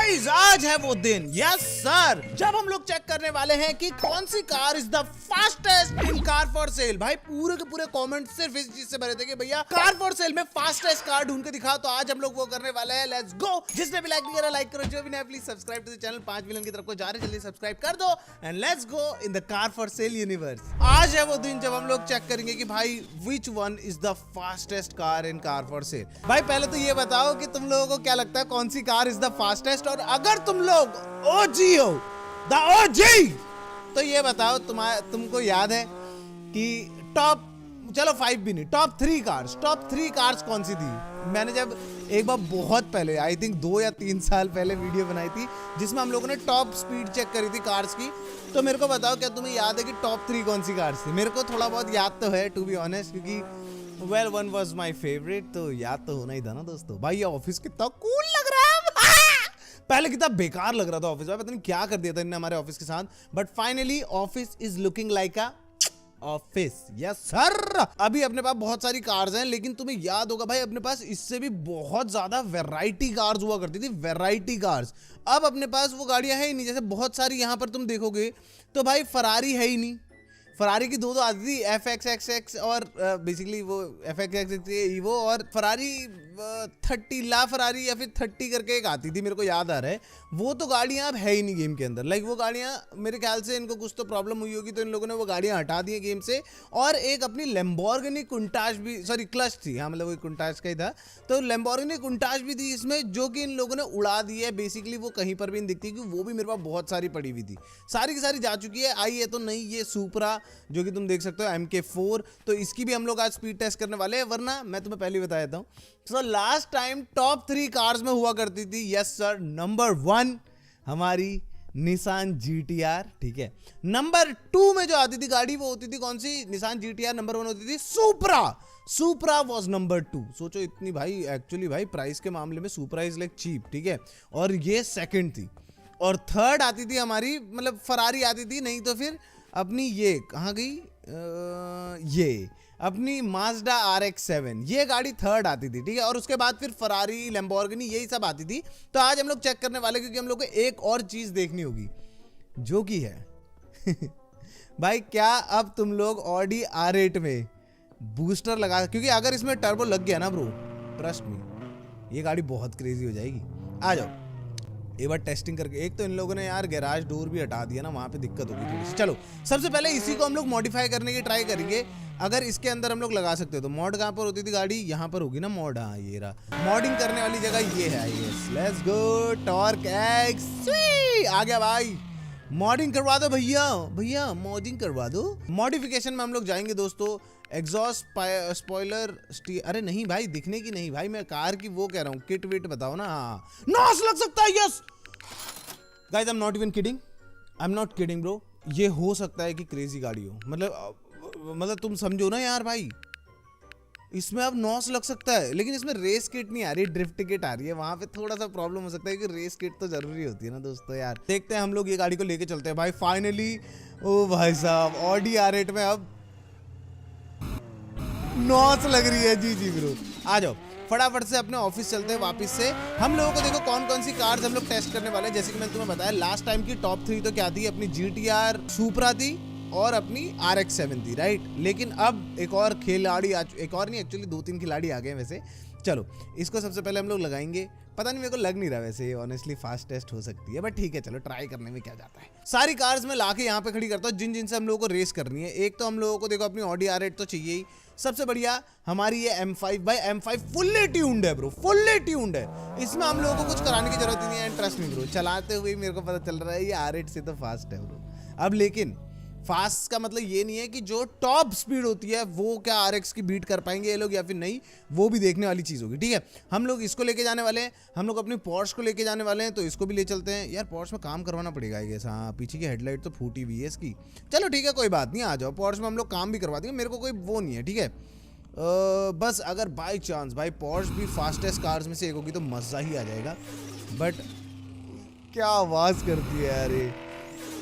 Guys आज है वो दिन, यस सर, जब हम लोग चेक करने वाले हैं कि कौन सी car is the fastest in car for sale. भाई पूरे के पूरे कमेंट सिर्फ इस चीज से भरे थे कि भैया कार फॉर सेल में फास्टेस्ट कार ढूंढ के दिखाओ। तो आज हम लोग वो करने वाले हैं, लेट्स गो। जिसने भी लाइक नहीं करा लाइक करो, जो भी नहीं please subscribe to the channel. 5 million की तरफ को जा रहे, जल्दी सब्सक्राइब कर दो and let's go in the car for sale universe. आज है वो दिन जब हम लोग चेक करेंगे कि भाई which one is the fastest car in car for sale. भाई पहले तो ये बताओ कि तुम लोगों को क्या लगता है कौन सी कार इज द फास्टेस्ट, और अगर तुम लोग ओजी हो, द ओजी, तो ये बताओ तुमको याद है कि टॉप, चलो 5 भी नहीं, टॉप 3 कार्स कौन सी थी। मैंने जब एक बार बहुत पहले, आई थिंक 2 या 3 साल पहले वीडियो बनाई थी जिसमें हम लोगों ने टॉप स्पीड चेक करी थी कार्स की। तो मेरे को बताओ क्या तुम्हें याद है कि टॉप 3 कौन सी कार्स थी। मेरे को थोड़ा बहुत याद तो है टू बी ऑनेस्ट, क्योंकि well one was my favourite, तो याद तो होना ही था ना दोस्तों। भाई ये ऑफिस कितना कूल लग रहा है। पहले कितना बेकार लग रहा था ऑफिस, पता नहीं क्या कर दिया था इन्होंने हमारे ऑफिस के साथ, but finally office is looking like a office, yes sir. अभी अपने पास बहुत सारी कार्स हैं, लेकिन तुम्हें याद होगा भाई अपने पास इससे भी बहुत ज्यादा वैरायटी कार्स हुआ करती थी, वैरायटी कार्स। अब अपने पास वो गाड़ियां है ही नहीं। जैसे बहुत सारी यहाँ पर तुम देखोगे तो भाई फरारी है ही नहीं। फरारी की दो आती थी, FXXX और बेसिकली वो FXXX ईवो, और फरारी 30 ला फरारी या फिर 30 करके एक आती थी, मेरे को याद आ रहा है। वो तो गाड़ियां अब है ही नहीं गेम के अंदर। लाइक वो गाड़ियां मेरे ख्याल से इनको कुछ तो प्रॉब्लम हुई होगी, तो इन लोगों ने वो गाड़ियां हटा दी गेम से। और एक अपनी लैम्बोर्गिनी कुंटाश भी, सॉरी क्लच थी, हाँ मतलब वो कुंटाश का ही था, तो लैम्बोर्गिनी कुंटाश भी थी इसमें, जो कि इन लोगों ने उड़ा दी है। बेसिकली वो कहीं पर भी नहीं दिखती, क्योंकि वो भी मेरे पास बहुत सारी पड़ी हुई थी, सारी की सारी जा चुकी है। आई है तो नहीं ये सुपरा, जो कि तुम देख सकते हो MK4, तो इसकी भी हम लोग आज स्पीड टेस्ट करने वाले हैं। वरना मैं तुम्हें पहले ही बता देता हूँ, so last time top 3 cars में हुआ करती थी, यस सर, नंबर 1 हमारी निसान GTR, ठीक है। नंबर 2 में जो आती थी गाड़ी वो होती थी कौन सी, निसान GTR। नंबर 1 होती थी सुपरा वॉज नंबर 2। सोचो इतनी भाई, एक्चुअली भाई प्राइस के मामले में सुपरा इज लाइक चीप, ठीक है। और ये सेकंड थी, और थर्ड आती थी हमारी, मतलब फरारी आती थी, नहीं तो फिर अपनी ये कहाँ गई, ये अपनी माज़दा RX-7, ये गाड़ी थर्ड आती थी, ठीक है। और उसके बाद फिर फरारी, लैम्बोर्गिनी, यही सब आती थी। तो आज हम लोग चेक करने वाले, क्योंकि हम लोग को एक और चीज़ देखनी होगी, जो कि है भाई क्या अब तुम लोग ऑडी R8 में बूस्टर लगा, क्योंकि अगर इसमें टर्बो लग गया ना ब्रो, ट्रस्ट मी ये गाड़ी बहुत क्रेजी हो जाएगी। आ जाओ एक बार टेस्टिंग करके। एक तो इन लोगों ने यार गैराज डोर भी हटा दिया ना, वहाँ पे दिक्कत होगी थोड़ी सी। चलो सबसे पहले इसी को हम लोग मॉडिफाई करने की ट्राई करेंगे। अगर इसके अंदर हम लोग लगा सकते हो तो मॉड कहाँ पर होती थी गाड़ी, यहाँ पर होगी ना मॉड, हाँ ये रहा मॉडिंग करने वाली जगह, ये है। Yes let's go, torque X आ गया भाई। मॉडिंग करवा दो भैया मॉडिंग करवा दो। मॉडिफिकेशन में हम लोग जाएंगे दोस्तों, एग्जॉस्ट स्पॉइलर, अरे नहीं भाई दिखने की नहीं भाई, मैं कार की वो कह रहा हूँ, किट विट बताओ ना। हाँ नॉस लग सकता है, yes guys I am not even kidding, I am not kidding bro. ये हो सकता है कि क्रेजी गाड़ी हो, मतलब तुम समझो ना यार भाई, इसमें अब नॉस लग सकता है, लेकिन इसमें रेस किट नहीं आ रही, ड्रिफ्ट किट आ रही है। वहां पे थोड़ा सा प्रॉब्लम हो सकता है, कि रेस किट तो जरूरी होती है ना दोस्तों यार। देखते हैं हम लोग ये गाड़ी को लेके चलते हैं भाई फाइनली। ओ भाई साहब ऑडी R8 में अब नॉस लग रही है, जी ब्रो। आ जाओ फटाफट से अपने ऑफिस चलते हैं वापस से। हम लोगों को देखो कौन कौन सी कार्स हम लोग टेस्ट करने वाले हैं। जैसे कि मैंने तुम्हें बताया लास्ट टाइम की टॉप 3 तो क्या थी, अपनी GTR, सुपरा थी और अपनी RX-7 थी, राइट। लेकिन अब एक और खिलाड़ी एक और नहीं, एक्चुअली 2-3 खिलाड़ी आ गए वैसे। चलो इसको सबसे पहले हम लोग लगाएंगे। पता नहीं मेरे को लग नहीं रहा वैसे, ऑनेस्टली फास्ट टेस्ट हो सकती है, बट ठीक है चलो ट्राई करने में क्या जाता है। सारी कार्स में लाके यहाँ पे खड़ी करता हूँ जिन से हम लोगों को रेस करनी है। एक तो हम लोगों को देखो अपनी ऑडी R8 तो चाहिए ही, सबसे बढ़िया हमारी ये M5। भाई M5 फुल्ली ट्यून्ड है ब्रो, फुल्ली ट्यून्ड है, इसमें हम लोगों को कुछ कराने की जरूरत ही नहीं है। ट्रस्ट मी ब्रो, चलाते हुए मेरे को पता चल रहा है ये R8 से तो फास्ट है ब्रो। अब लेकिन फास्ट का मतलब ये नहीं है कि जो टॉप स्पीड होती है वो क्या RX की बीट कर पाएंगे ये लोग या फिर नहीं, वो भी देखने वाली चीज़ होगी, ठीक है। हम लोग इसको लेके जाने वाले हैं, हम लोग अपनी पोर्श को लेके जाने वाले हैं, तो इसको भी ले चलते हैं। यार पोर्श में काम करवाना पड़ेगा आई गेस, हाँ पीछे की हेडलाइट तो फूटी हुई है इसकी। चलो ठीक है कोई बात नहीं, आ जाओ पोर्श में हम लोग काम भी करवा देंगे, मेरे को कोई वो नहीं है, ठीक है। बस अगर बाई चांस भाई पोर्श भी फास्टेस्ट कार्स में से एक होगी तो मज़ा ही आ जाएगा। बट क्या आवाज़ करती है यार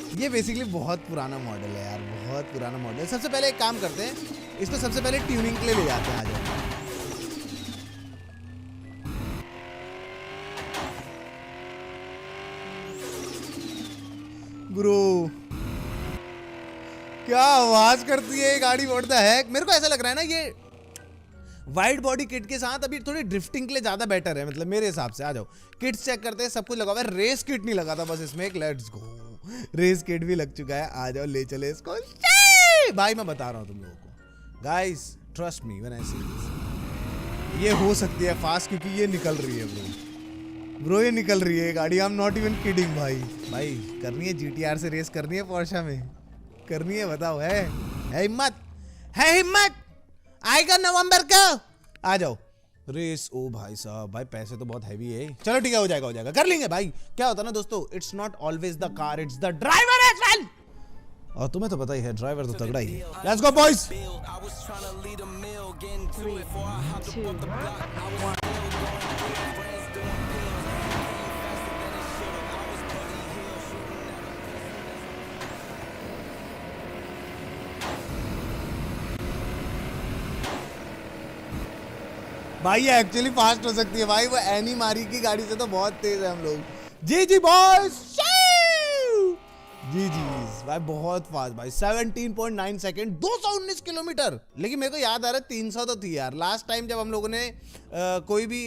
ये बेसिकली बहुत पुराना मॉडल है यार, बहुत पुराना मॉडल है। सबसे पहले एक काम करते हैं, इसको सबसे पहले ट्यूनिंग के लिए ले जाते हैं। आ जाओ ब्रो क्या आवाज करती है ये गाड़ी, व्हाट द हेक। मेरे को ऐसा लग रहा है ना ये वाइड बॉडी किट के साथ अभी थोड़ी ड्रिफ्टिंग के लिए ज्यादा बेटर है, मतलब मेरे हिसाब से। आ जाओ किट्स चेक करते हैं, सब कुछ लगा हुआ है। रेस किट नहीं लगा था बस इसमें एक, लेट्स गो। रेस किट भी लग चुका है, आ जाओ ले चले इसको। भाई मैं बता रहा हूँ तुम लोगों को, guys trust me when I से दिस, ये हो सकती है फास्ट क्योंकि ये निकल रही है ब्रो, ये निकल रही है गाड़ी। आई एम नॉट इवन किडिंग भाई करनी है जीटीआर से रेस, करनी है पोर्शा में, करनी है, बताओ। है हिम्मत, है हिम्मत, आएगा नवंबर का, आ जाओ रेस। ओ भाई साहब, भाई पैसे तो बहुत हैवी है। चलो ठीक है, हो जाएगा, कर लेंगे भाई। क्या होता है ना दोस्तों, it's not always the car, it's the driver as well. और तुम्हें तो पता ही है ड्राइवर तो तगड़ा ही है। Let's go boys. भाई ये एक्चुअली फास्ट हो सकती है भाई, वो एनी मारी की गाड़ी से तो बहुत तेज है हम लोग। जी बॉयज, जी भाई बहुत फास्ट भाई, 17.9 सेकंड, 219 किलोमीटर। लेकिन मेरे को याद आ रहा है 300 तो थी यार लास्ट टाइम जब हम लोगों ने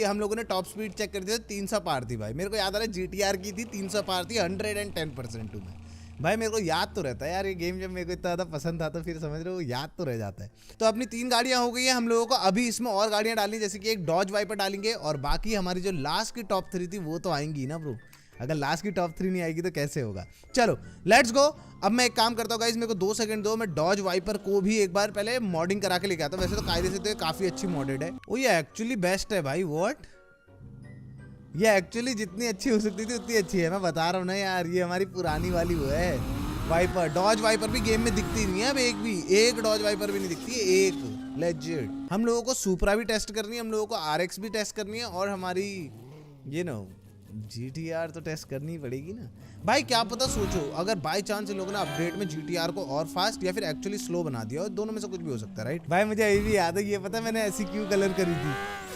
हम लोगों ने टॉप स्पीड चेक कर दी थी, 300 पार थी भाई। मेरे को याद आ रहा है जीटीआर की थी 300 पार थी, 110% में। भाई मेरे को याद तो रहता है यार, ये गेम जब मेरे को इतना ज़्यादा पसंद था तो फिर समझ रहे हो याद तो रह जाता है। तो अपनी 3 गाड़ियां हो गई हैं हम लोगों को। अभी इसमें और गाड़ियां डालनी, जैसे कि एक डॉज वाइपर डालेंगे, और बाकी हमारी जो लास्ट की टॉप 3 थी वो तो आएंगी ना ब्रो। अगर लास्ट की टॉप 3 नहीं आएगी तो कैसे होगा। चलो लेट्स गो। अब मैं एक काम करता हूँ गाइस, मेरे को 2 सेकंड दो, मैं डॉज वाइपर को भी एक बार पहले मॉडिंग करा के लेके आता हूँ। वैसे तो कायदे से तो ये काफ़ी अच्छी मॉडेड है। ओ ये एक्चुअली बेस्ट है भाई, व्हाट, ये एक्चुअली जितनी अच्छी हो सकती थी उतनी अच्छी है। मैं बता रहा हूँ ना यार, ये हमारी पुरानी वाली वो है वाइपर। डॉज वाइपर भी गेम में दिखती नहीं है अब, एक डॉज वाइपर भी नहीं दिखती है, एक लेजिट। हम लोगों को सुपरा भी टेस्ट करनी है, हम लोगों को आरएक्स भी टेस्ट करनी है, और हमारी ये नो जीटीआर तो टेस्ट करनी ही पड़ेगी ना भाई। क्या पता, सोचो अगर बाय चांस इन लोगों ने अपडेट में जीटीआर को और फास्ट या फिर एक्चुअली स्लो बना दिया, और दोनों में से कुछ भी हो सकता है, राइट भाई। मुझे ये भी याद है, ये पता मैंने ऐसी क्यों कलर करी थी,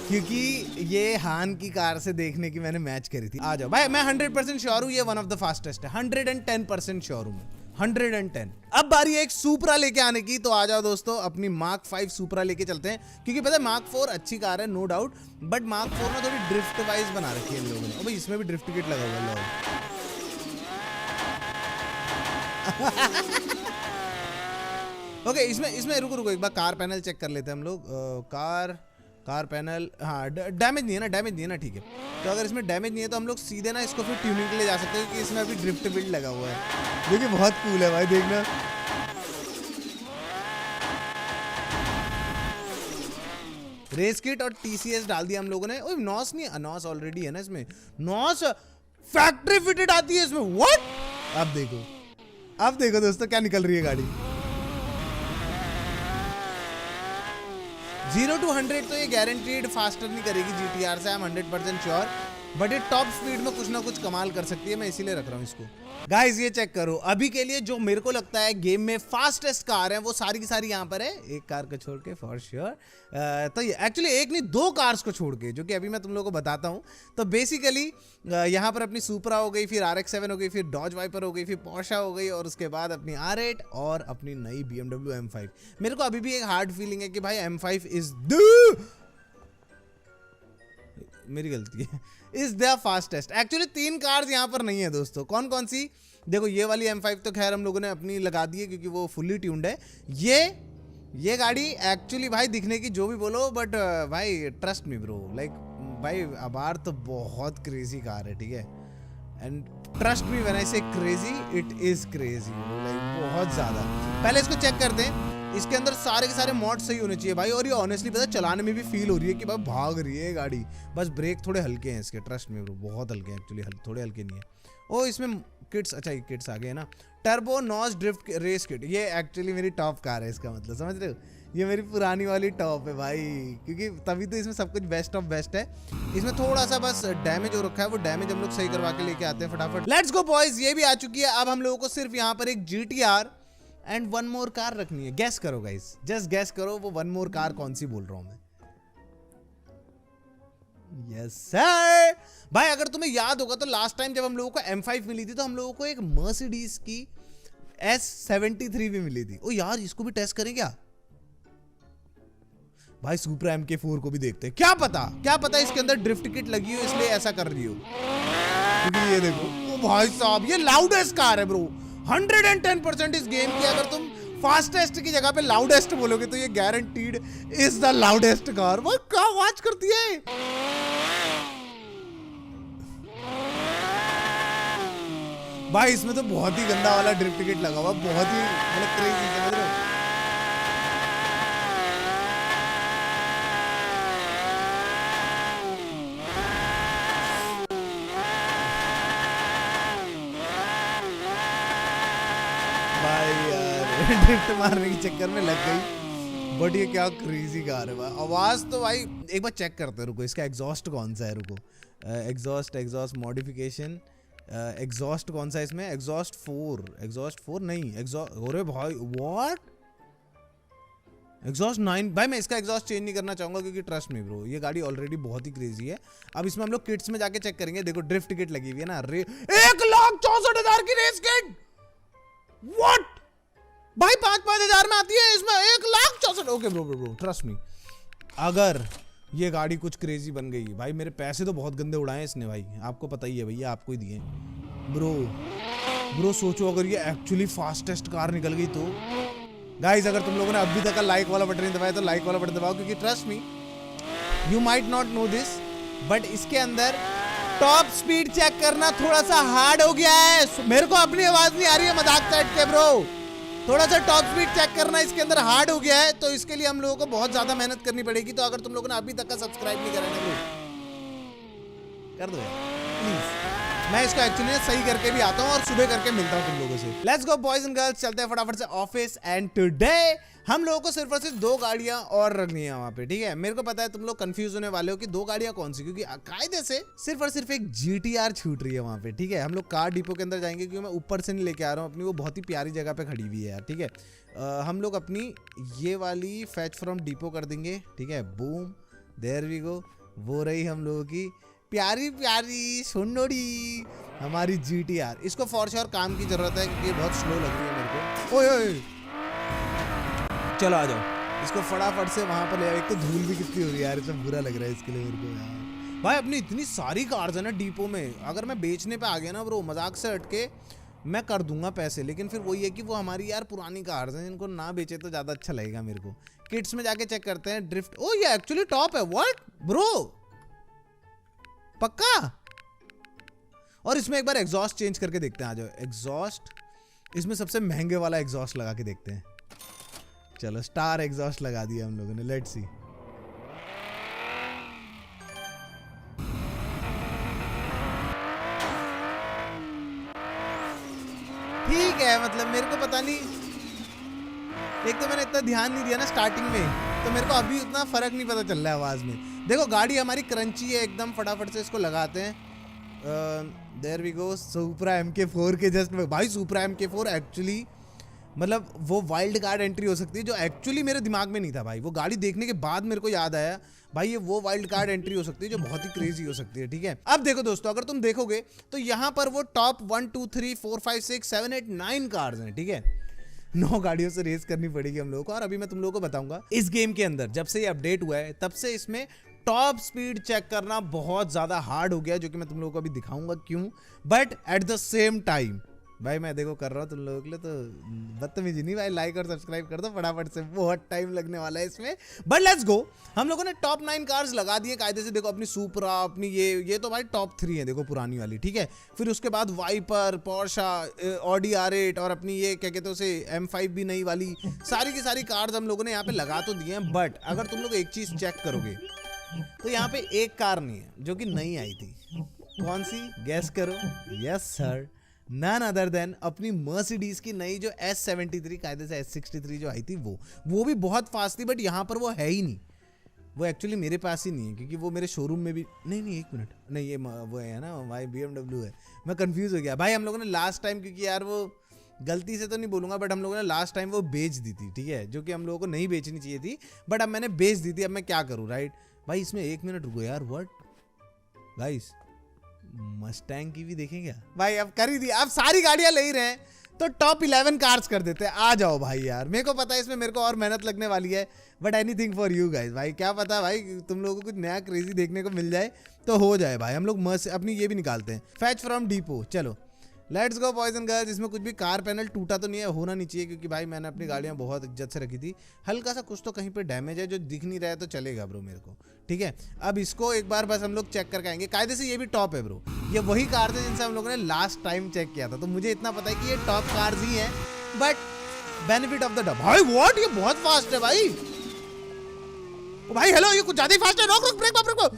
क्योंकि ये हान की कार से देखने की मैंने मैच करी थी। आ जाओ भाई, मैं 100% श्योर हूँ ये वन ऑफ द फास्टेस्ट है, 110% श्योर हूँ मैं, 110। अब बारी है एक सुपरा लेके आने की, तो आ जाओ दोस्तों, अपनी मार्क 5 सुपरा लेके चलते हैं। क्योंकि पता है मार्क 4 अच्छी कार है नो डाउट, बट मार्क 4 ना थोड़ी ड्रिफ्ट वाइज बना रखी है इन लोगों ने। ओ भाई इसमें भी ड्रिफ्ट किट लगा हुआ है। ओके इसमें रुको एक बार कार पैनल चेक कर लेते हैं हम लोग। कार पैनल, हाँ डैमेज नहीं है ना, ठीक है। तो अगर इसमें डैमेज नहीं है तो हम लोग सीधे ना इसको फिर ट्यूनिंग के लिए जा सकते हैं, क्योंकि इसमें अभी ड्रिफ्ट बिल्ड लगा हुआ है। देखिए बहुत कूल है भाई, देखना। रेस किट और टीसीएस डाल दिया हम लोगों ने। ओए नॉस नहीं, नॉस ऑलरेडी है ना इसमें, नॉस फैक्ट्री फिटेड आती है इसमें, व्हाट। अब देखो दोस्तों क्या निकल रही है गाड़ी। 0 to 100 तो ये गारंटीड फास्टर नहीं करेगी जीटीआर से, आई एम 100% श्योर, बट ये टॉप स्पीड में कुछ ना कुछ कमाल कर सकती है। मैं इसीलिए रख रहा हूँ इसको। गाइस ये चेक करो, अभी के लिए जो मेरे को लगता है गेम में फास्टेस्ट कार है वो सारी की सारी यहाँ पर है, एक कार को छोड़ के फॉर श्योर। तो ये एक्चुअली एक नहीं 2 कार्स को छोड़ के, जो कि अभी मैं तुम लोगों को बताता हूँ। तो बेसिकली यहाँ पर अपनी सुपरा हो गई, फिर RX-7 हो गई, फिर डॉज वाइपर हो गई, फिर पोर्शा हो गई, और उसके बाद अपनी R8 और अपनी नई BMW M5। मेरे को अभी भी एक हार्ड फीलिंग है कि भाई M5 इज मेरी गलती है, is the fastest. Actually 3 cars यहाँ पर नहीं है दोस्तों। कौन कौन सी, देखो ये वाली M5 तो खैर हम लोगों ने अपनी लगा दी है क्योंकि वो फुल्ली ट्यून्ड है। ये गाड़ी एक्चुअली भाई दिखने की जो भी बोलो, बट भाई ट्रस्ट मी ब्रो, लाइक भाई अबार तो बहुत क्रेजी कार है, ठीक है। And trust me when I say crazy, it is crazy, like बहुत ज्यादा। पहले इसको चेक करते हैं, इसके अंदर सारे के सारे मॉड सही होने चाहिए भाई। और ये ऑनेस्टली पता चलाने में भी फील हो रही है कि भाई भाग रही है गाड़ी। बस ब्रेक थोड़े हल्के हैं इसके, ट्रस्ट में ब्रो, बहुत हल्के हैं एक्चुअली, थोड़े हल्के नहीं है। ओ इसमें किट्स, अच्छा ये किट्स आ गए ना, टर्बो नॉस ड्रिफ्ट रेस किट। ये एक्चुअली मेरी टॉप कार है, इसका मतलब समझ रहे हो, ये मेरी पुरानी वाली टॉप है भाई, क्योंकि तभी तो इसमें सब कुछ बेस्ट ऑफ बेस्ट है। इसमें थोड़ा सा बस डैमेज हो रखा है, वो डैमेज हम लोग सही करवा के लेके आते हैं फटाफट। लेट्स गो बॉयज, ये भी आ चुकी है। अब हम लोगों को सिर्फ यहाँ पर एक GTR एंड 1 मोर कार रखनी है। गैस करो गाइस, जस्ट गैस करो वो 1 मोर कार कौन सी बोल रहा हूं मैं। Yes sir. भाई अगर तुम्हें याद होगा तो लास्ट टाइम जब हम लोगों को M5 मिली थी तो हम लोगों को एक मर्सिडीज की S73 भी मिली थी। ओ यार इसको भी टेस्ट करें क्या? भाई सुपरा MK4 को भी देखते हैं, क्या पता इसके अंदर ड्रिफ्ट किट लगी हो इसलिए ऐसा कर रही हो। क्योंकि ये देखो, ओ भाई साहब ये लाउडेस्ट कार है ब्रो, 110% इस गेम की। अगर तुम फास्टेस्ट की जगह पे लाउडेस्ट बोलोगे तो ये guaranteed is the loudest car. वो क्या आवाज करती है। भाई इसमें तो बहुत ही गंदा वाला ड्रिफ्ट किट लगा हुआ, बहुत ही मतलब क्रेजी, समझ रहे हो? ड्रिफ्ट मारने के चक्कर में लग गई, बट ये क्या क्रेजी कार है भाई। आवाज तो भाई एक बार चेक करते हैं, रुको इसका एग्जॉस्ट कौन सा है, रुको एग्जॉस्ट मॉडिफिकेशन, एग्जॉस्ट कौन सा है इसमें, एग्जॉस्ट 4 नहीं, अरे भाई व्हाट, एग्जॉस्ट 9। भाई मैं इसका एग्जॉस्ट चेंज नहीं करना चाहूंगा क्योंकि ट्रस्ट मी ब्रो ये गाड़ी ऑलरेडी बहुत ही क्रेजी है। अब इसमें हम लोग किट्स में जाके चेक करेंगे। देखो ड्रिफ्ट किट लगी हुई है ना, 1,64,000 की रेस किट, व्हाट भाई 5,000 में आती है, इसमें 1,64,000। ओके ब्रो ट्रस्ट मी, अगर ये गाड़ी कुछ क्रेजी बन गई, भाई मेरे पैसे तो बहुत गंदे उड़ाए इसने भाई, आपको पता ही है भैया, आपको ही दिए ब्रो। सोचो अगर ये एक्चुअली फास्टेस्ट कार निकल गई तो। गाइस अगर तुम लोगों ने अभी तक लाइक वाला बटन नहीं दबाया तो लाइक वाला बटन दबाओ, क्योंकि trust me you might not know this but इसके अंदर टॉप स्पीड चेक करना थोड़ा सा हार्ड हो गया है। मेरे को अपनी आवाज नहीं आ रही है मजाक साइड के ब्रो, थोड़ा सा टॉप स्पीड चेक करना इसके अंदर हार्ड हो गया है, तो इसके लिए हम लोगों को बहुत ज्यादा मेहनत करनी पड़ेगी। तो अगर तुम लोगों ने अभी तक का सब्सक्राइब नहीं करा है कर दो यार प्लीज। मैं इसको एक्चुअली सही करके भी आता हूँ और सुबह करके मिलता हूँ तुम लोगों से। Let's go boys and girls, चलते हैं फटाफट से ऑफिस। एंड टुडे हम लोगों को सिर्फ और सिर्फ 2 गाड़ियां और रखनी है वहां पे, ठीक है। मेरे को पता है तुम लोग कंफ्यूज होने वाले हो कि 2 गाड़ियां कौन सी, क्योंकि कायदे से सिर्फ और सिर्फ एक GTR छूट रही है वहां पे, ठीक है। हम लोग कार डिपो के अंदर जाएंगे क्योंकि मैं ऊपर से नहीं लेके आ रहा हूँ अपनी, वो बहुत ही प्यारी जगह पे खड़ी हुई है यार, ठीक है। हम लोग अपनी ये वाली फैच फ्रॉम डिपो कर देंगे, ठीक है। बूम, देयर वी गो, वो रही हम लोगों की प्यारी प्यारी सुनोड़ी हमारी GTR। इसको फॉर श्योर काम की जरूरत है क्योंकि बहुत स्लो लग रही है मेरे को। ओए चलो आ जाओ, इसको फटाफट से वहां पर ले आओ। एक तो धूल भी कितनी हो रही है यार, इसमें बुरा लग रहा है इसके लिए मेरे को यार। भाई अपनी इतनी सारी कार्स है ना डिपो में, अगर मैं बेचने पे आ गया ना ब्रो, मजाक से हटके मैं कर दूंगा पैसे, लेकिन फिर वही है कि वो हमारी यार पुरानी कार्स हैं, जिनको ना बेचे तो ज्यादा अच्छा लगेगा मेरे को। किट्स में जाके चेक करते हैं ड्रिफ्ट। ओ ये एक्चुअली टॉप है, व्हाट ब्रो, पक्का। और इसमें एक बार एग्जॉस्ट चेंज करके देखते हैं, आ जाओ। एग्जॉस्ट इसमें सबसे महंगे वाला एग्जॉस्ट लगा के देखते हैं। चलो स्टार एग्जॉस्ट लगा दिया हम लोगों ने, लेट्स सी। ठीक है, मतलब मेरे को पता नहीं, एक तो मैंने इतना ध्यान नहीं दिया ना स्टार्टिंग में, तो मेरे को अभी उतना फर्क नहीं पता चल रहा है आवाज में। देखो गाड़ी हमारी क्रंची है एकदम, फटाफट से इसको लगाते हैं। देयर वी गो, सुपरा MK4 के जस्ट। भाई सुपरा MK4 एक्चुअली मतलब वो वाइल्ड कार्ड एंट्री हो सकती है जो एक्चुअली मेरे दिमाग में नहीं था भाई। वो गाड़ी देखने के बाद मेरे को याद आया भाई ये वो वाइल्ड कार्ड एंट्री हो सकती है जो बहुत ही क्रेजी हो सकती है, ठीक है। अब देखो दोस्तों, अगर तुम देखोगे तो यहाँ पर वो टॉप 1 2 3 4 5 6 7 8 9 कार्स हैं, ठीक है। 9 गाड़ियों से रेस करनी पड़ेगी हम लोगों को। और अभी मैं तुम लोगों को बताऊंगा इस गेम के अंदर जब से ये अपडेट हुआ है तब से इसमें टॉप स्पीड चेक करना बहुत ज्यादा हार्ड हो गया, जो कि मैं तुम लोगों को अभी दिखाऊंगा क्यों। But at the same time भाई मैं देखो कर रहा हूँ तुम लोगों के लिए, तो बदतमीजी नहीं भाई, लाइक और सब्सक्राइब कर दो फटाफट से, बहुत टाइम लगने वाला है इसमें। बट लेट्स गो, हम लोगों ने टॉप 9 कार्स लगा दिए कायदे से। देखो अपनी सुपरा, अपनी ये तो भाई टॉप 3 है, देखो पुरानी वाली, ठीक है। फिर उसके बाद वाइपर, पोर्शा, ऑडी R8 और अपनी ये क्या कहते हैं उसे M5 भी नई वाली, सारी की सारी कार्स हम लोगों ने यहाँ पे लगा तो दिए हैं। बट अगर तुम लोग एक चीज चेक करोगे तो यहाँ पे एक कार नहीं है जो कि नई आई थी। कौन सी, गैस करो। Yes sir, none other than अपनी मर्सिडीज की नई जो S73 कायदे से S63 जो आई थी, वो भी बहुत फास्ट थी। बट यहाँ पर वो है ही नहीं, वो एक्चुअली मेरे पास ही नहीं है क्योंकि वो मेरे शोरूम में भी नहीं, एक मिनट, नहीं ये वो है ना भाई BMW है। मैं कंफ्यूज हो गया भाई। हम लोगों ने लास्ट टाइम, क्योंकि यार वो गलती से तो नहीं बोलूंगा बट हम लोगों ने लास्ट टाइम वो बेच दी थी, ठीक है, जो कि हम लोगों को नहीं बेचनी चाहिए थी, बट अब मैंने बेच दी थी। अब मैं क्या करूँ, राइट भाई। इसमें 1 मिनट रुको यार, व्हाट गाइस मस्टैंग की भी देखें क्या भाई? अब कर ही दी, अब सारी गाड़ियां ले ही रहे हैं तो टॉप 11 कार्स कर देते हैं। आ जाओ भाई यार, मेरे को पता है इसमें मेरे को और मेहनत लगने वाली है, but anything for you guys. भाई क्या पता भाई तुम लोगों को कुछ नया क्रेजी देखने को मिल जाए तो हो जाए भाई। हम लोग मस्त अपनी ये भी निकालते हैं, फैच फ्रॉम डिपो। चलो let's go boys and girls. इसमें कुछ भी कार पैनल टूटा तो नहीं है, होना नहीं चाहिए क्योंकि भाई मैंने अपनी गाड़ियां बहुत इज्जत से रखी थी। हल्का सा कुछ तो कहीं पे डैमेज है जो दिख नहीं रहा है तो चलेगा ब्रो मेरे को, ठीक है। अब इसको एक बार बस हम लोग चेक करके आएंगे। कायदे से ये भी टॉप है ब्रो, ये वही कार थे जिनसे हम लोगों ने लास्ट टाइम चेक किया था, तो मुझे इतना पता है कि ये टॉप कार्स ही हैं, but benefit of the doubt. भाई व्हाट, ये बहुत फास्ट है भाई। भाई हेलो, ये कुछ ज्यादा ही फास्ट है। रोक रोक, ब्रेक ब्रेक।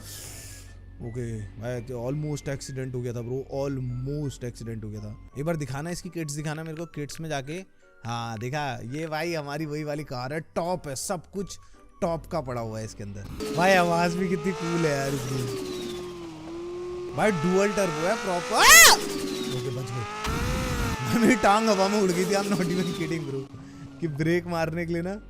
ओके भाई ऑलमोस्ट एक्सीडेंट हो गया था ब्रो, ऑलमोस्ट एक्सीडेंट हो गया था। एक बार दिखाना इसकी किट्स, दिखाना मेरे को किट्स में जाके। हाँ देखा, ये भाई हमारी वही वाली कार है, टॉप है, सब कुछ टॉप का पड़ा हुआ है इसके अंदर। भाई आवाज भी कितनी कूल है यार इसकी। भाई डुअल टर्बो है प्रॉपर। ओके बच गए। मेरी टांग हवा में उड़ गई थी, आई am not even kidding bro, कि ब्रेक मारने के लिए ना।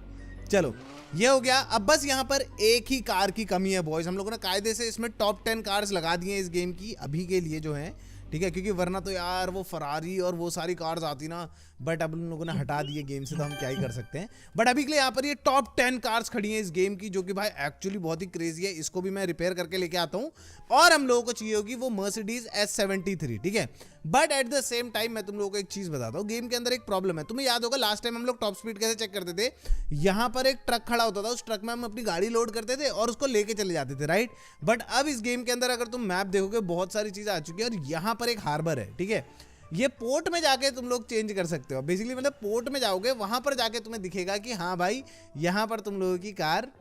चलो ये हो गया। अब बस यहाँ पर एक ही कार की कमी है बॉयज। हम लोगों ने कायदे से इसमें टॉप 10 कार्स लगा दिए हैं इस गेम की अभी के लिए जो है, ठीक है, क्योंकि वरना तो यार वो फरारी और वो सारी कार्स आती ना, बट अब उन लोगों ने हटा दिए गेम से तो हम क्या ही कर सकते हैं। बट अभी के लिए यहाँ पर ये टॉप 10 कार्स खड़ी हैं इस गेम की, जो कि भाई एक्चुअली बहुत ही क्रेजी है। इसको भी मैं रिपेयर करके लेके आता हूँ और हम लोगों को चाहिए होगी वो मर्सिडीज S73, ठीक है। But at the same time मैं तुम लोगों को एक चीज बताता हूँ, गेम के अंदर एक प्रॉब्लम है। तुम्हें याद होगा लास्ट टाइम हम लोग टॉप स्पीड कैसे चेक करते थे, यहाँ पर एक ट्रक खड़ा होता था, उस ट्रक में हम अपनी गाड़ी लोड करते थे और उसको लेके चले जाते थे, राइट। बट अब इस गेम के अंदर अगर तुम मैप देखोगे बहुत सारी चीजें आ चुकी है और यहाँ पर एक हार्बर है, ठीक है। ये पोर्ट में जाके तुम लोग चेंज कर सकते हो बेसिकली, मतलब पोर्ट में जाओगे वहां पर जाके तुम्हें दिखेगा कि हाँ भाई यहाँ पर तुम लोगों की कार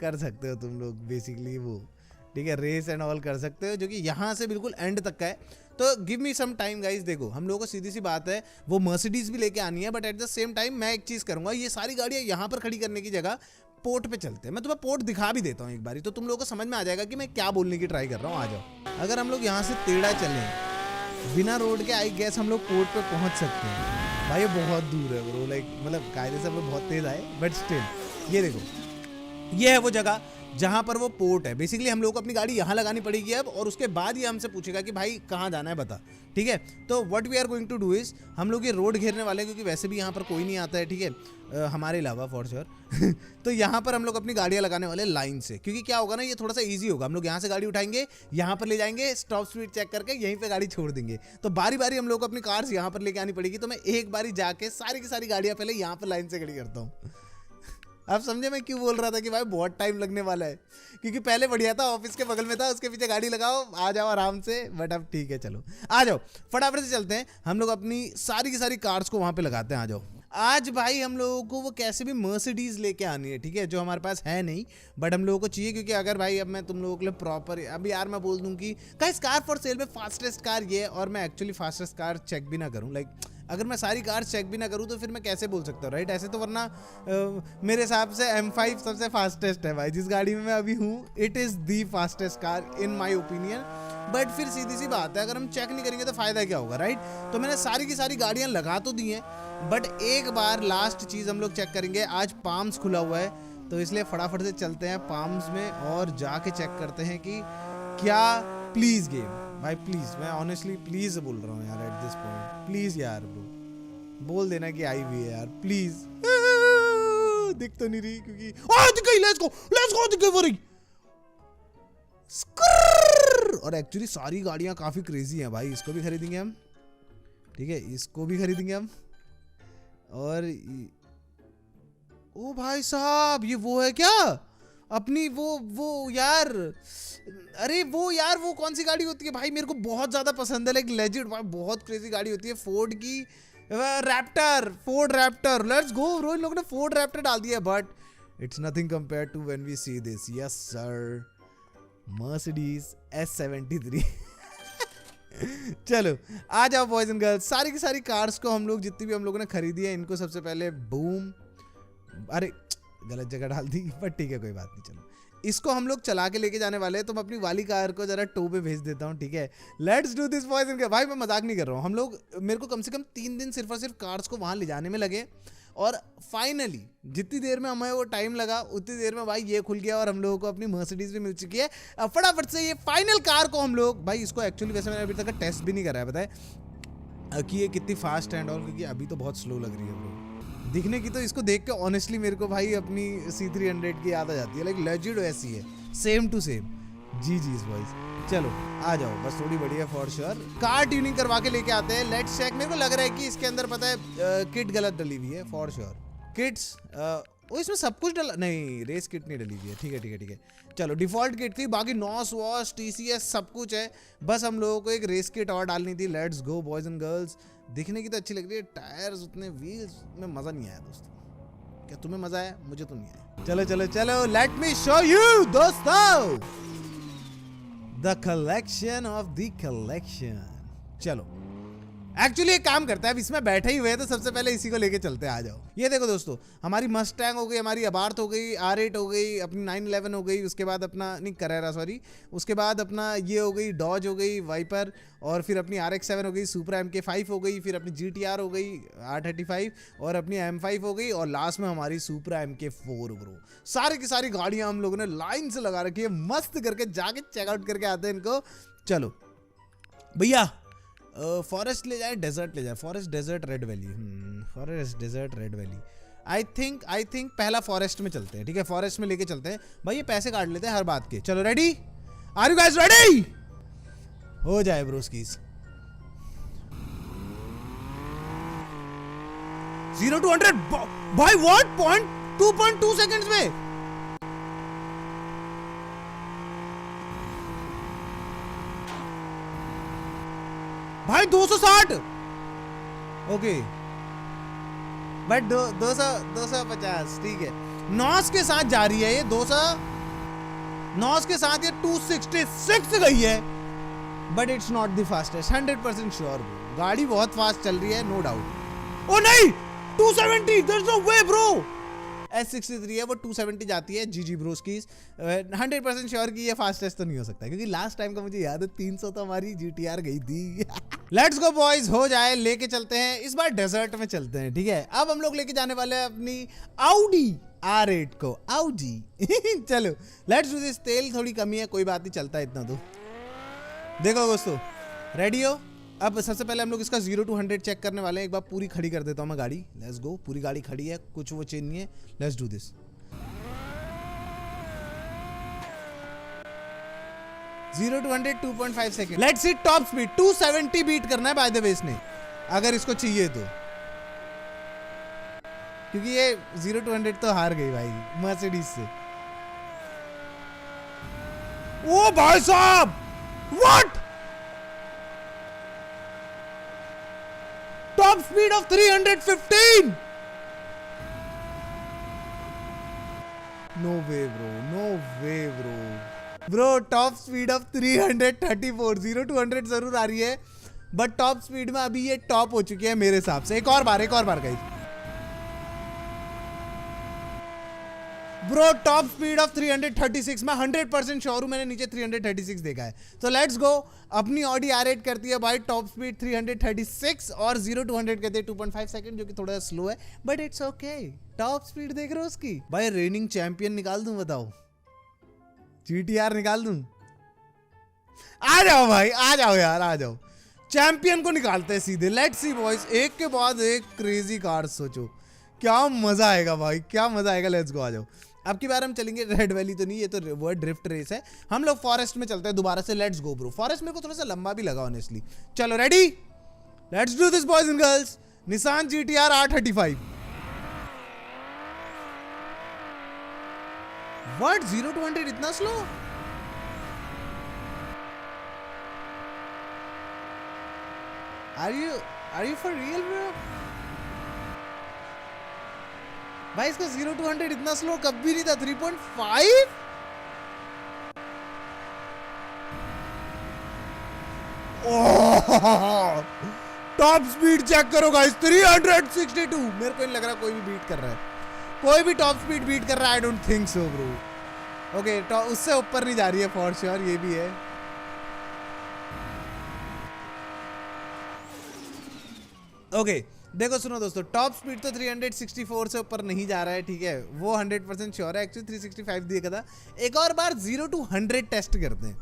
कर सकते हो तुम लोग बेसिकली वो, ठीक है, रेस एंड ऑल कर सकते हो, जो कि यहाँ से बिल्कुल एंड तक का है। तो give me some time guys. देखो हम लोगों को सीधी सी बात है वो मर्सिडीज भी लेके आनी है, but at the same time मैं एक चीज़ करूंगा, ये सारी गाड़ियाँ यहाँ पर खड़ी करने की जगह पोर्ट पे चलते हैं। मैं तुम्हें पोर्ट दिखा भी देता हूँ एक बारी, तो तुम लोगों को समझ में आ जाएगा कि मैं क्या बोलने की ट्राई कर रहा हूँ। आ जाओ, अगर हम लोग यहाँ से टेढ़ा चलें बिना रोड के, आई गेस हम लोग पोर्ट पे पहुँच सकते हैं। भाई ये बहुत दूर है ब्रो, लाइक मतलब कायदे से हम लोग बहुत तेज आए, बट स्टिल ये देखो ये है वो जगह जहां पर वो पोर्ट है। बेसिकली हम लोग को अपनी गाड़ी यहाँ लगानी पड़ेगी अब, और उसके बाद ये हमसे पूछेगा कि भाई कहाँ जाना है बता, ठीक है। तो what we are going to do is, हम लोग ये रोड घेरने वाले हैं क्योंकि वैसे भी यहाँ पर कोई नहीं आता है, ठीक है, हमारे अलावा फॉर श्योर। तो यहाँ पर हम लोग अपनी गाड़ियाँ लगाने वाले लाइन से, क्योंकि क्या होगा ना, ये थोड़ा सा ईजी होगा। हम लोग यहाँ से गाड़ी उठाएंगे, यहाँ पर ले जाएंगे, स्टॉप स्पीड चेक करके यहीं पर गाड़ी छोड़ देंगे। तो बारी बारी हम लोग को अपनी कार्स यहाँ पर लेके आनी पड़ेगी। तो मैं एक बारी जाके सारी की सारी गाड़ियाँ पहले यहाँ पर लाइन से खड़ी करता हूँ। आप समझे मैं क्यों बोल रहा था कि भाई बहुत टाइम लगने वाला है, क्योंकि पहले बढ़िया था, ऑफिस के बगल में था, उसके पीछे गाड़ी लगाओ, आ जाओ आराम से। बट अब ठीक है, चलो आ जाओ फटाफट से चलते हैं। हम लोग अपनी सारी की सारी कार्स को वहां पे लगाते हैं। आ जाओ। आज भाई हम लोगों को वो कैसे भी मर्सिडीज लेके आनी है, ठीक है, जो हमारे पास है नहीं, बट हम लोगों को चाहिए। क्योंकि अगर भाई अब मैं तुम लोगों के लिए प्रॉपर अब यार मैं बोल दूं कि गाइस कार फॉर सेल में फास्टेस्ट कार ये है, और मैं एक्चुअली फास्टेस्ट कार चेक भी ना करूं, लाइक अगर मैं सारी कार चेक भी ना करूं तो फिर मैं कैसे बोल सकता हूँ, राइट। ऐसे तो वरना मेरे हिसाब से M5 सबसे फास्टेस्ट है भाई, जिस गाड़ी में मैं अभी हूँ। It is the fastest car in my opinion. But फिर सीधी सी बात है, अगर हम चेक नहीं करेंगे तो फायदा क्या होगा, राइट। तो मैंने सारी की सारी गाड़ियाँ लगा तो दी हैं, बट एक बार लास्ट चीज़ हम लोग चेक करेंगे। आज पाम्स खुला हुआ है, तो इसलिए फटाफट से चलते हैं पाम्स में और जाके चेक करते हैं कि क्या। प्लीज़ गेम भाई प्लीज़, मैं ऑनेस्टली प्लीज़ बोल रहा हूँ यार एट दिस पॉइंट, प्लीज़ यार ब्रो बोल देना कि आई हुई है यार प्लीज़। दिख तो नहीं रही क्योंकि दिख गई, लेट्स गो दिख गई वो रही। और एक्चुअली सारी गाड़ियाँ काफ़ी क्रेजी हैं भाई, इसको भी खरीदेंगे हम, ठीक है, इसको भी खरीदेंगे हम। और ओ भाई साहब ये वो है क्या अपनी वो यार, अरे वो यार वो कौन सी गाड़ी होती है भाई, मेरे को बहुत ज़्यादा पसंद है, लाइक लेजिट भाई बहुत क्रेजी गाड़ी होती है, फोर्ड की Raptor, Ford Raptor. Let's go bro, इन लोगों ने फोर्ड रैप्टर डाल दिया, but it's nothing compare to when we see this. Yes sir, Mercedes S73। चलो आ जाओ बॉयज एंड गर्ल्स, सारी की सारी कार्स को हम लोग जितनी भी हम लोगों ने खरीदी है, इनको सबसे पहले बूम, अरे गलत जगह डाल दी, पर ठीक है कोई बात नहीं। चलो इसको हम लोग चला के लेके जाने वाले हैं, तो मैं अपनी वाली कार को जरा टो पे भेज देता हूँ, ठीक है। Let's do this boys and girls. भाई मैं मजाक नहीं कर रहा हूँ, हम लोग मेरे को कम से कम 3 दिन सिर्फ और सिर्फ कार्स को वहाँ ले जाने में लगे, और फाइनली जितनी देर में हमें वो टाइम लगा उतनी देर में भाई ये खुल गया और हम लोगों को अपनी मर्सिडीज भी मिल चुकी है। अब फटाफट से ये फाइनल कार को हम लोग, भाई इसको एक्चुअली वैसे मैंने अभी तक टेस्ट भी नहीं करा है, बताए कि ये कितनी फास्ट एंड ऑल, क्योंकि अभी तो बहुत स्लो लग रही है ब्रो दिखने की। तो इसको देख के ऑनेस्टली मेरे को भाई अपनी C300 की याद आ जाती है, लाइक लेजिट ऐसी है, सेम टू सेम। जी बॉयज चलो आ जाओ, बस थोड़ी बढ़िया फॉर श्योर कार ट्यूनिंग करवा के लेके आते हैं। Let's check. मेरे को लग रहा है कि इसके अंदर पता है किट गलत डली हुई है फॉर श्योर। किट्स वो इसमें सब कुछ डला नहीं, रेस किट नहीं डली हुई है। ठीक है चलो डिफॉल्ट किट थी, बाकी नॉस वॉश TCS सब कुछ है, बस हम लोगों को एक रेस किट और डालनी थी। Let's go boys and girls. दिखने की तो अच्छी लग रही है, टायर्स उतने, व्हील्स में मजा नहीं आया दोस्तों। क्या तुम्हें मजा आया? मुझे तो नहीं आया। चलो लेट मी शो यू दोस्तों the collection of the collection. चलो एक्चुअली एक काम करता है, अब इसमें बैठे ही हुए हैं तो सबसे पहले इसी को लेके चलते हैं। आ जाओ। ये देखो दोस्तों, हमारी मस्टैंग हो गई, हमारी अबार्थ हो गई, R8 हो गई, अपनी 911 हो गई, उसके बाद अपना नहीं करेरा सॉरी, उसके बाद अपना ये हो गई डॉज हो गई, वाइपर, और फिर अपनी RX-7 हो गई, सुपरा MK5 हो गई, फिर अपनी GTR हो गई R35 और अपनी M5 हो गई, और लास्ट में हमारी सुपरा MK4 ब्रो। सारी की सारी गाड़ियां हम लोगों ने लाइन से लगा रखी है, मस्त करके जाके चेकआउट करके आते हैं इनको। चलो भैया फॉरेस्ट ले जाए, डेजर्ट ले जाए, forest desert red valley, forest desert red valley. I think पहला फॉरेस्ट में चलते हैं, ठीक है, फॉरेस्ट में लेके चलते हैं भाई। ये पैसे काट लेते हैं हर बात के। चलो ready, are you guys ready? हो जाए ब्रोस्कीज। 0 to 100 भाई व्हाट 2.2 सेकंड्स में। भाई 260 ओके, बट 250 ठीक है। नॉस के साथ जा रही है ये 200, नॉस के साथ ये 266 गई है, but it's not the fastest 100% sure. गाड़ी बहुत फास्ट चल रही है नो डाउट। ओ नहीं 270, there is no way bro. S63 है वो 270 जाती है। जी ब्रोस की 100% श्योर कि ये फास्टेस्ट तो नहीं हो सकता, क्योंकि लास्ट टाइम का मुझे याद है 300 तो हमारी GTR गई थी। लेट्स गो बॉयज, हो जाए, लेके चलते हैं। इस बार डेजर्ट में चलते हैं, ठीक है। अब हम लोग लेके जाने वाले हैं अपनी Audi R8 को, Audi। चलो लेट्स डू दिस। तेल थोड़ी कमी है, कोई बात नहीं, चलता है इतना तो। देखो दोस्तों रेडी हो? अब सबसे पहले हम लोग इसका 0 to 100 चेक करने वाले हैं। एक बार पूरी खड़ी कर देता हूं मैं गाड़ी। Let's go. पूरी गाड़ी खड़ी है, कुछ वो चेंज नहीं है। Let's do this. 0 to 100 2.5 second. Let's see top speed 270 beat करना है बाय द वे इसने, अगर इसको चाहिए तो, क्योंकि ये 0 to 100 तो हार गई भाई मर्सिडीज से। ओ भाई साहब what, top speed of 315। No way bro, no way bro, top speed of 334। 0 to 100 जरूर आ रही है, बट टॉप स्पीड में अभी ये टॉप हो चुकी है मेरे हिसाब से। एक और बार guys bro, top speed of 336। मैं 100% श्योर हूं, मैंने नीचे 336 देखा है। तो लेट्स गो। अपनी Audi R8 करती है भाई टॉप स्पीड 336 और 0 to 100 कहते हैं 2.5 सेकंड, जो कि थोड़ा स्लो है, but it's okay. Top speed देख रहे हो उसकी भाई। रेनिंग चैंपियन निकाल दूं, बताओ, GTR निकाल दूं? आ जाओ भाई, आ जाओ यार, आ जाओ। चैंपियन को निकालते हैं सीधे। लेट्स सी बॉयज, एक के बाद एक क्रेजी कार। सोचो क्या मजा आएगा भाई, क्या मजा आएगा। लेट्स गो, आ जाओ। अब की बार हम चलेंगे रेड वैली तो नहीं, ये तो वर्ड ड्रिफ्ट रेस है। हम लोग फॉरेस्ट में चलते हैं दोबारा से। Let's go bro. फॉरेस्ट मेरे को थोड़ा सा लंबा भी लगा ऑनेस्टली। चलो ready, let's do this boys and girls. Nissan GTR R35। What 0 to 100 इतना slow? Are you for real bro? भाई इसका 0 to 100 इतना स्लो कभी नहीं था। 3.5। टॉप स्पीड चेक करो गाइस, 362। मेरे को नहीं लग रहा कोई भी बीट कर रहा है, कोई भी टॉप स्पीड बीट कर रहा है। I don't think so bro. Okay, उससे ऊपर नहीं जा रही है फॉर श्योर, ये भी है। ओके देखो सुनो दोस्तों, टॉप स्पीड तो 364 से ऊपर नहीं जा रहा है, ठीक है, वो 100% श्योर है। एक्चुअली 365 दिया था। एक और बार 0 to 100 टेस्ट करते हैं।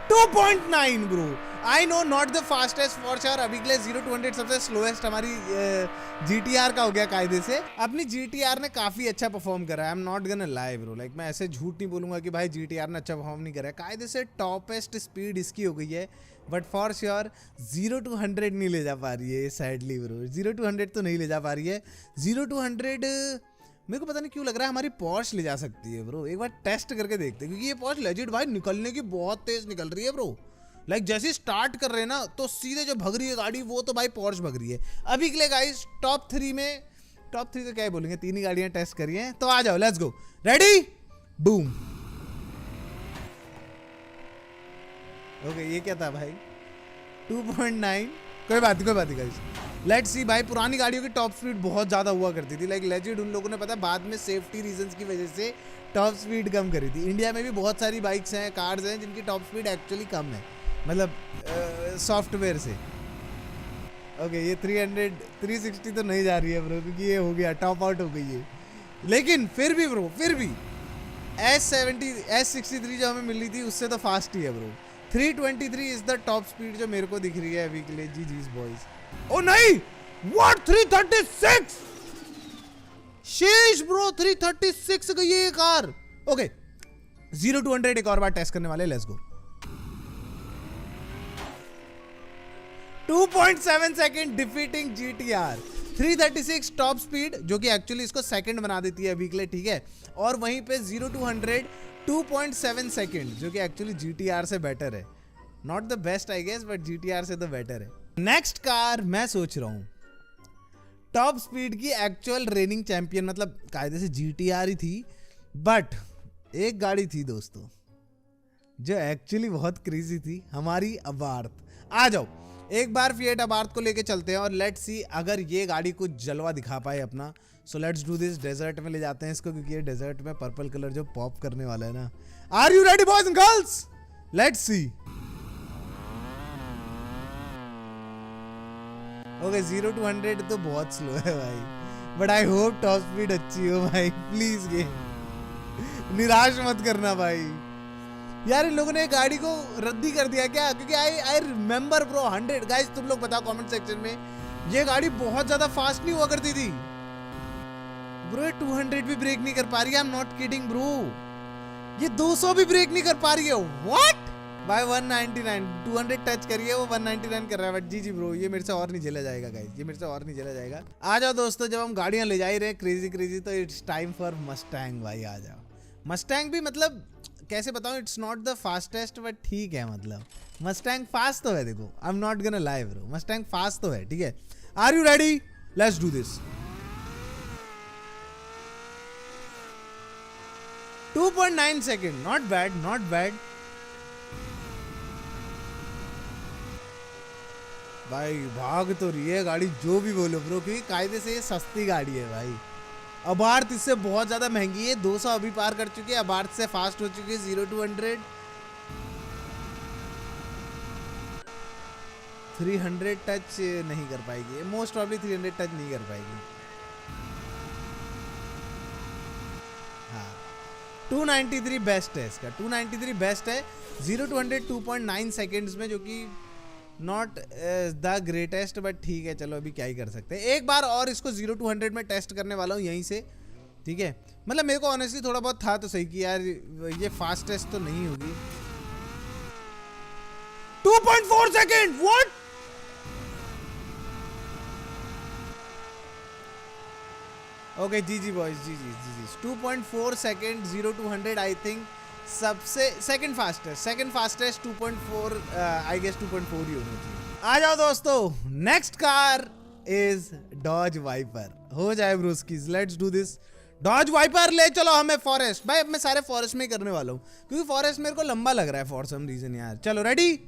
2.9 bro. I know not the fastest for sure, अभी के लिए 0 to 100 सबसे स्लोएस्ट हमारी GTR का हो गया कायदे से। अपनी GTR ने काफी अच्छा परफॉर्म करा है। आई am not gonna lie bro, like मैं ऐसे झूठ नहीं बोलूंगा कि भाई GTR ने अच्छा परफॉर्म नहीं करा है। कायदे से टॉपेस्ट स्पीड इसकी हो गई है, बट फॉर श्योर 0 to 100 नहीं ले जा पा रही है सैडली ब्रो। 0 to 100 तो नहीं ले जा पा रही है। 0 to 100 मेरे को पता नहीं क्यों लग रहा है हमारी पोर्श ले जा सकती है ब्रो। एक बार टेस्ट करके देखते हैं, क्योंकि ये पोर्श लेजिट भाई निकलने की बहुत तेज निकल रही है ब्रो। लाइक जैसे स्टार्ट कर रहे हैं ना, तो सीधे जो भग रही है गाड़ी, वो तो भाई पोर्श भग रही है। अभी के लिए गाइस टॉप 3 तो क्या ही बोलेंगे, 3 ही गाड़ियां टेस्ट करी हैं। तो आ जाओ, let's go, ready, boom. Okay ये क्या था भाई, 2.9, कोई बात नहीं गाइस। लेट्स सी भाई, पुरानी गाड़ियों की टॉप स्पीड बहुत ज़्यादा हुआ करती थी। लाइक लेजिट उन लोगों ने पता बाद में सेफ्टी रीजंस की वजह से टॉप स्पीड कम करी थी। इंडिया में भी बहुत सारी बाइक्स हैं, कार्स हैं जिनकी टॉप स्पीड एक्चुअली कम है, मतलब सॉफ्टवेयर से। ओके ये 360 तो नहीं जा रही है ब्रो, क्योंकि ये हो गया, टॉप आउट हो गई है। लेकिन फिर भी ब्रो, फिर भी S63 जो हमें मिली थी उससे तो फास्ट ही है bro. 323 is the top speed जो मेरे को दिख रही है अभी के लिए। जी बॉयज। ओ नहीं, व्हाट, 336 शेष ब्रो, 336 गई है ये कार। ओके 0 to 100 एक और बार टेस्ट करने वाले, let's go. 2.7 second defeating GTR। 336 top speed, जो कि एक्चुअली इसको सेकंड बना देती है अभी के लिए, ठीक है। और वहीं पे 0 to 100 2.7 सेकंड, जो कि एक्चुअली GTR से बेटर है। Not the best I guess, but GTR से तो बेटर है। नेक्स्ट कार मैं सोच रहा हूं टॉप स्पीड की एक्चुअल रेनिंग चैंपियन, मतलब कायदे से GTR ही थी, बट एक गाड़ी थी दोस्तों जो एक्चुअली बहुत क्रेजी थी, हमारी अबार्थ। आ जाओ एक बार फिएट अबार्थ को लेके चलते हैं और लेट्स सी अगर ये गाड़ी कुछ जलवा दिखा पाए अपना। So let's do this. Desert में ले जाते हैं इसको, क्योंकि ये डेजर्ट में पर्पल कलर जो पॉप करने वाला है ना। Are you ready boys and girls, let's see. Okay 0 to 100 तो बहुत स्लो है भाई, but I hope top speed अच्छी हो भाई, प्लीज। ये निराश मत करना भाई। यार इन लोगों ने गाड़ी को रद्दी कर दिया क्या, क्योंकि आई रिमेंबर ब्रो 100। गाइस तुम लोग बताओ कमेंट सेक्शन में, ये गाड़ी बहुत ज्यादा फास्ट नहीं हुआ करती थी ब्रो। ये 200 भी ब्रेक नहीं कर पा रही है, आई एम नॉट किडिंग ब्रो। ये 200 भी ब्रेक नहीं कर पा रही है, व्हाट भाई। 199 200 टच करिए, वो 199 कर रहा है। बट जी ब्रो, ये मेरे से और नहीं झेला जाएगा गाइस, ये मेरे से और नहीं झेला जाएगा। आ जाओ दोस्तों, जब हम गाड़ियां ले जा ही रहे हैं क्रेजी, तो इट्स टाइम फॉर मस्टैंग भाई। आ जाओ। मस्टैंग भी मतलब कैसे बताऊं, it's not the fastest, but ठीक है, मतलब मस्टैंग फास्ट तो है। देखो I am not gonna lie bro, Mustang fast तो है, ठीक है। Are you ready, let's do this. 2.9 second, not bad, not bad भाई। भाग तो रही है गाड़ी, जो भी बोलो ब्रो, क्योंकि कायदे से ये सस्ती गाड़ी है भाई। अबार्थ इससे बहुत ज्यादा महंगी है, 200 अभी पार कर चुकी है, अबार्थ से फास्ट हो चुकी है 0 to 100। 300 टच नहीं कर पाएगी, मोस्ट प्रॉब्ली 300 टच नहीं कर पाएगी। हाँ 293 बेस्ट है इसका, 293 बेस्ट है। 0 to 100 2.9 सेकेंड्स में, जो कि नॉट द ग्रेटेस्ट, बट ठीक है, चलो अभी क्या ही कर सकते हैं। एक बार और इसको 0 to 100 में टेस्ट करने वाला हूँ यहीं से, ठीक है। मतलब मेरे को ऑनेस्टली थोड़ा बहुत था तो सही कि यार ये फास्टेस्ट तो नहीं होगी। 2.4 सेकेंड, व्हाट। ओके जी बॉयज, जी 2.4 सेकेंड 0 to 100 आई थिंक सबसे सेकंड फास्टेस्ट 2.4 आई गेस 2.4 ही होना चाहिए। आ जाओ दोस्तों, next car is Dodge Viper. हो जाए bruskies, let's do this. Dodge Viper ले चलो हमें फॉरेस्ट भाई। अब मैं सारे फॉरेस्ट में ही करने वाला हूँ, क्योंकि फॉरेस्ट मेरे को लंबा लग रहा है फॉर सम रीजन यार। चलो ready,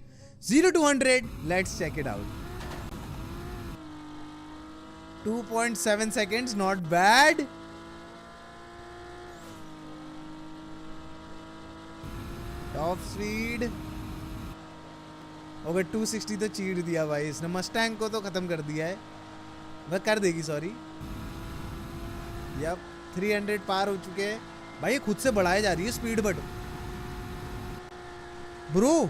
0 to 100, let's check it out. 2.7 seconds, not bad. Top speed okay 260 तो चीर दिया भाई इसने, मस्टैंग को तो खत्म कर दिया है, वह कर देगी सॉरी। यप 300 पार हो चुके हैं भाई, ये खुद से बढ़ाई जा रही है स्पीड। बट ब्रो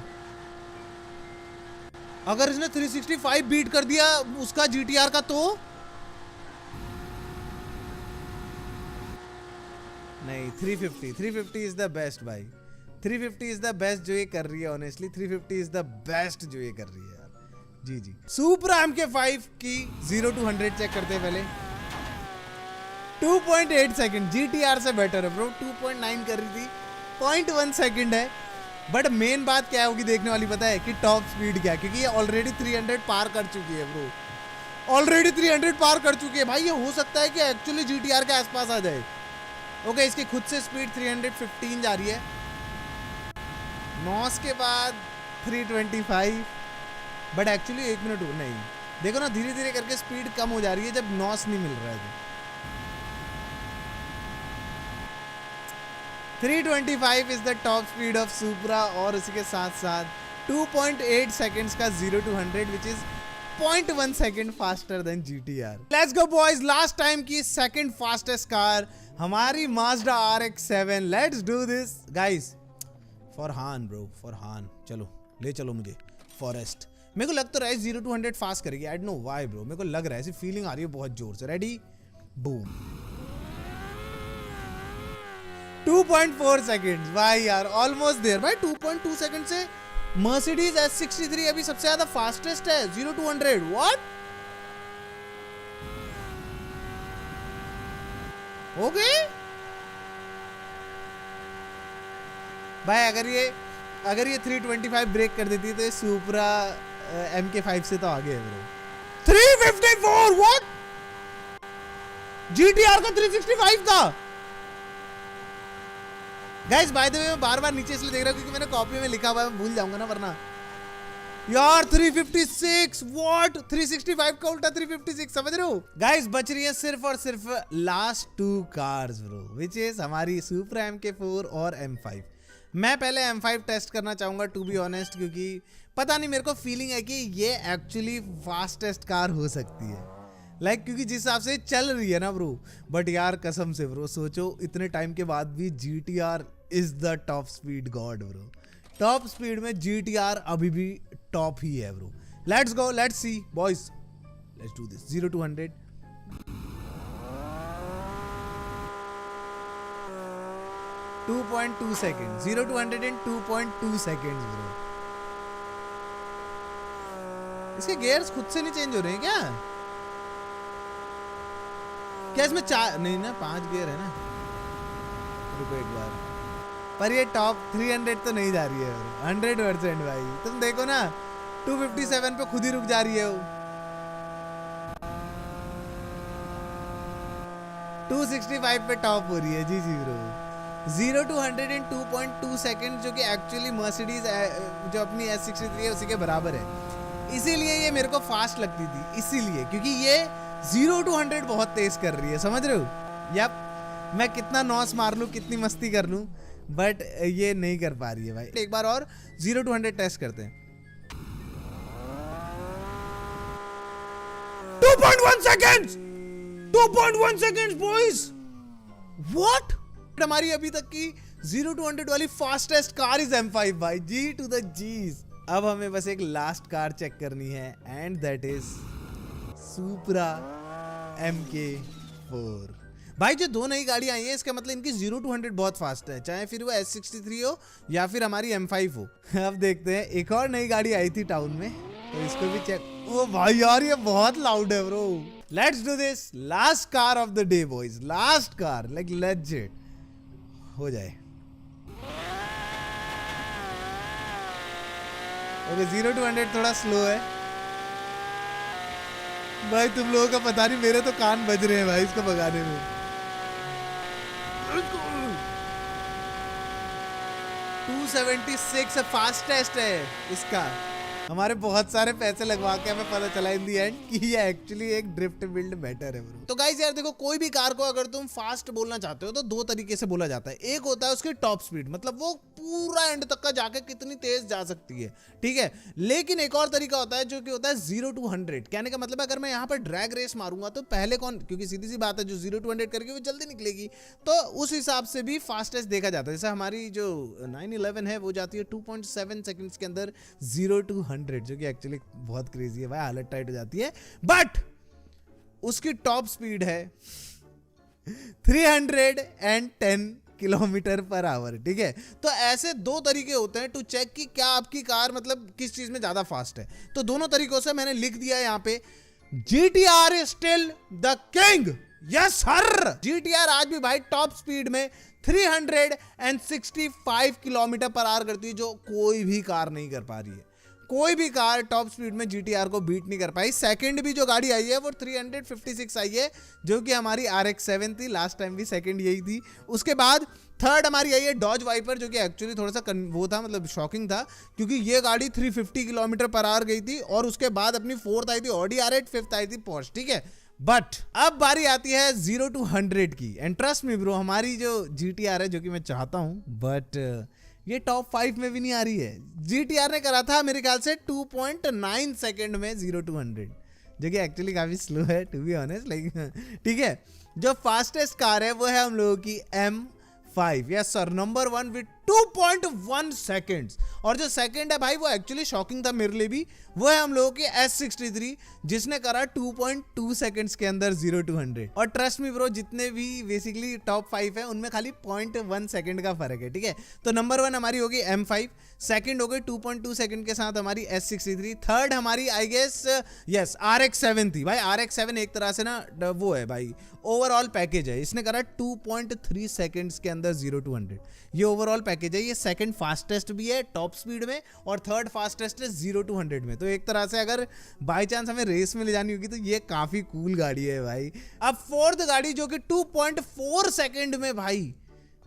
अगर इसने 365 बीट कर दिया उसका GTR का तो नहीं 350 इज द बेस्ट भाई, 350 इज द बेस्ट जो ये कर रही है ऑनेस्टली, 350 इज द बेस्ट जो ये कर रही है यार। जी जी सुपरा MK5 की 0 to 100 चेक करते हैं पहले। 2.8 सेकंड GTR से बेटर है ब्रो, 2.9 कर रही थी, 0.1 सेकंड है। बट मेन बात क्या होगी देखने वाली पता है कि टॉप स्पीड क्या, क्योंकि ये ऑलरेडी 300 पार कर चुकी है ब्रो, ऑलरेडी 300 पार कर चुकी है भाई। ये हो सकता है कि एक्चुअली GTR के आसपास आ जाए। ओके इसकी खुद से स्पीड 315 जा रही है, नॉस के बाद 325, बट एक्चुअली 1 मिनट नहीं, देखो ना धीरे धीरे करके स्पीड कम हो जा रही है जब नॉस नहीं मिल रहा है। 325 is the top speed of Supra, और इसी के साथ साथ 2.8 सेकंड्स का 0 to 100 which is 0.1 second faster than GTR। Let's go boys, last time की सेकंड फास्टेस्ट कार हमारी Mazda RX-7। Let's do this guys, Farhan bro, Farhan चलो ले चलो मुझे फॉरेस्ट। मेरे को लग तो रहा है 0 to 100 फास्ट करेगी, I don't know why bro, मेरे को लग रहा है, ऐसी फीलिंग आ रही है बहुत जोर से। रेडी बूम 2.4 सेकंड्स भाई यार, ऑलमोस्ट देयर भाई। 2.2 सेकंड से Mercedes S63 अभी सबसे ज्यादा फास्टेस्ट है 0 to 100। व्हाट हो गए भाई? अगर ये 325 ब्रेक कर देती है तो ये सुपरा MK5 से तो आगे है ब्रो। 354 व्हाट? GTR का 365 था गाइस। बाय द वे मैं बार बार नीचे इसलिए देख रहा हूं क्योंकि मैंने कॉपी में लिखा हुआ है, मैं भूल जाऊंगा ना वरना। यार 356 व्हाट? 365 का उल्टा 356, समझ रहे हो गाइस? बच रही है सिर्फ और सिर्फ last 2 cars bro, which is हमारी सुपरा MK4 और M5। मैं पहले M5 टेस्ट करना चाहूंगा टू बी ऑनेस्ट, क्योंकि पता नहीं मेरे को फीलिंग है कि ये एक्चुअली फास्टेस्ट कार हो सकती है, क्योंकि जिस हिसाब से चल रही है ना ब्रो। बट यार कसम से ब्रो सोचो इतने टाइम के बाद भी GTR is the top speed God bro. Top speed में GTR अभी भी टॉप ही है bro. Let's go, let's see boys, let's do this. 0 to 100 2.2 second, 0 to 100 in 2.2 seconds bro. इसके गियर्स खुद से नहीं चेंज हो रहे हैं क्या? क्या इसमें 4 नहीं ना 5 गियर है ना? रुको एक बार, पर ये टॉप 300 तो नहीं जा रही है 100% भाई। तुम देखो ना 257 पे खुद ही रुक जा रही है वो। 265 पे टॉप हो रही है। जी जी ब्रो। 0 to 100 in 2.2 सेकंड, जो कि एक्चुअली Mercedes जो अपनी S63 है उसी के बराबर है। इसीलिए ये मेरे को फास्ट लगती थी, इसीलिए क्योंकि ये 0 to 100 बहुत तेज कर रही है, समझ रहे हो? यप, मैं कितना नॉस मार लूं, कितनी मस्ती कर लूं, बट ये नहीं कर पा रही है भाई। एक बार और 0 to 100 टेस्ट करते हैं। 2.1 सेकंड्स, 2.1 सेकंड्स बॉयज, व्हाट? हमारी अभी तक की 0 to 100 वाली फास्टेस्ट कार इज M5 भाई। G to the G's। अब हमें बस एक लास्ट कार चेक करनी है एंड दैट इज सुपरा MK4 भाई। जो 2 नई गाड़ी आई है इसका मतलब इनकी 0 to 100 बहुत फास्ट है, चाहे फिर वो S63 हो या फिर हमारी M5 हो। अब देखते हैं, एक और नई गाड़ी आई थी टाउन में, तो इसको भी चेक। ओ भाई यार ये बहुत लाउड है bro. Let's do this, last car of the day boys, last car, legit हो जाए। ओके 0 to 100 थोड़ा स्लो है भाई, तुम लोगों का पता नहीं, मेरे तो कान बज रहे हैं भाई इसको भगाने में। 276 फास्टेस्ट है इसका, हमारे बहुत सारे पैसे लगवा के हमें पता चला इन दी एंड कि ये एक्चुअली एक ड्रिफ्ट बिल्ड बेटर है ब्रो। तो गाइस यार देखो, कोई भी कार को अगर तुम फास्ट बोलना चाहते हो तो दो तरीके से बोला जाता है। एक होता है उसकी टॉप स्पीड, मतलब वो पूरा एंड तक का जाके कितनी तेज जा सकती है, ठीक है। लेकिन एक और तरीका होता है जो कि होता है 0 to 100। कहने का मतलब अगर मैं यहाँ पर ड्रैग रेस मारूंगा तो पहले कौन, क्योंकि सीधी सी बात है जो 0 to 100 करके वो जल्दी निकलेगी, तो उस हिसाब से भी फास्टेस्ट देखा जाता है। जैसे हमारी जो 911 है वो जाती है 2.7 सेकंड्स के अंदर 0 to 100, जो कि एक्चुअली बहुत क्रेजी है भाई, हालत टाइट हो जाती है। बट उसकी टॉप स्पीड है 310 किलोमीटर पर आवर, ठीक है। तो ऐसे दो तरीके होते हैं टू चेक कि क्या आपकी कार मतलब किस चीज में ज्यादा फास्ट है। तो दोनों तरीकों से मैंने लिख दिया है यहाँ पे, GTR is still the king. Yes sir, GTR आज भी भाई टॉप स्पीड में 365 किलोमीटर पर आवर करती है, जो कोई भी कार नहीं कर पा रही है। कोई भी कार टॉप स्पीड में GTR को बीट नहीं कर पाई। सेकंड भी जो गाड़ी आई है वो 356 आई है, जो कि हमारी RX-7 थी, लास्ट टाइम भी सेकंड यही थी। उसके बाद थर्ड हमारी आई है डॉज वाइपर, जो कि एक्चुअली थोड़ा सा वो था, मतलब शॉकिंग था, क्योंकि ये गाड़ी 350 किलोमीटर पर आवर गई थी। और उसके बाद अपनी फोर्थ आई थी Audi R8, फिफ्थ आई थी Porsche, ठीक है। बट अब बारी आती है 0 to 100 की, एंड ट्रस्ट मी ब्रो, हमारी जो GTR है, जो कि मैं चाहता हूं बट ये टॉप 5 में भी नहीं आ रही है। GTR ने करा था मेरे ख्याल से 2.9 सेकंड में 0 to 100, जो कि एक्चुअली काफी स्लो है टू बी ऑनेस्ट, लाइक ठीक है। जो फास्टेस्ट कार है वो है हम लोगों की M5, yes sir, number 1 with 2.1 seconds. और जो सेकंड है भाई वो एक्चुअली शॉकिंग था मेरे लिए भी, वो है हम लोगों की S63, जिसने करा 2.2 सेकंड्स के अंदर 0 to 100। और ट्रस्ट मी ब्रो, जितने भी बेसिकली टॉप 5 है उनमें खाली 0.1 सेकंड का फर्क है, ठीक है। तो नंबर 1 हमारी होगी M5, सेकंड हो गई 2.2 सेकंड के साथ हमारी S63, थर्ड हमारी आई गेस यस RX-7 थी भाई। RX-7 एक तरह से ना वो है भाई, ओवरऑल पैकेज है, इसने करा 2.3 सेकंड्स के अंदर 0 to 100। ये ओवरऑल पैकेज है, ये सेकंड फास्टेस्ट भी है टॉप स्पीड में और थर्ड फास्टेस्ट है 0 to 100 में। तो एक तरह से अगर बाय चांस हमें रेस में ले जानी होगी तो ये काफी कूल गाड़ी है भाई। अब फोर्थ गाड़ी जो कि 2.4 सेकंड में भाई